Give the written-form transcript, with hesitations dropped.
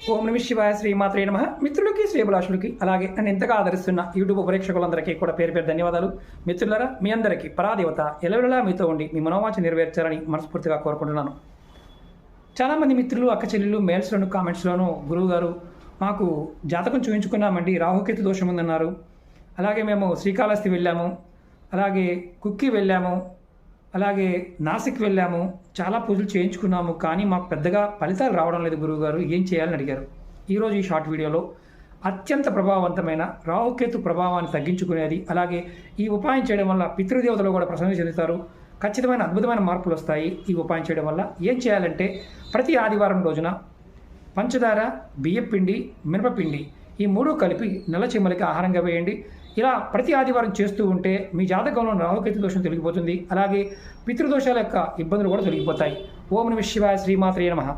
ఓం నమ శివాయ శ్రీమాత్రే నమః. మిత్రులకి శ్రీభిలాషులకి అలాగే నన్ను ఎంతగా ఆదరిస్తున్న యూట్యూబ్ ప్రేక్షకులందరికీ కూడా పేరు పేరు ధన్యవాదాలు. మిత్రులారా, మీ అందరికీ పరాదేవత ఎలవెలలా మీతో ఉండి మీ మనోవాంఛ నెరవేర్చాలని మనస్ఫూర్తిగా కోరుకుంటున్నాను. చాలామంది మిత్రులు అక్క చెల్లెళ్ళు మెయిల్స్లోను కామెంట్స్లోను గురువుగారు మాకు జాతకం చూపించుకున్నామండి, రాహుకేతు దోషం ఉందన్నారు. అలాగే మేము శ్రీకాళహస్తి వెళ్ళాము, అలాగే కుక్కి వెళ్ళాము, అలాగే నాసిక్ వెళ్ళాము, చాలా పూజలు చేయించుకున్నాము, కానీ మాకు పెద్దగా ఫలితాలు రావడం లేదు గురువుగారు, ఏం చేయాలని అడిగారు. ఈరోజు ఈ షార్ట్ వీడియోలో అత్యంత ప్రభావవంతమైన రాహుకేతు ప్రభావాన్ని తగ్గించుకునేది, అలాగే ఈ ఉపాయం చేయడం వల్ల పితృదేవతలు కూడా ప్రసన్న చెందుతారు, ఖచ్చితమైన అద్భుతమైన మార్పులు వస్తాయి. ఈ ఉపాయం చేయడం వల్ల ఏం చేయాలంటే, ప్రతి ఆదివారం రోజున పంచదార, బియ్యపిండి, మినపపిండి ఈ మూడు కలిపి నల్ల చెమ్మలకి ఆహారంగా వేయండి. ఇలా ప్రతి ఆదివారం చేస్తూ ఉంటే మీ జాతకంలో రాహుకేతు దోషం తొలగిపోతుంది, అలాగే పితృదోషాల యొక్క ఇబ్బందులు కూడా తొలగిపోతాయి. ఓం నమః శివాయ శ్రీమాత్రే నమః.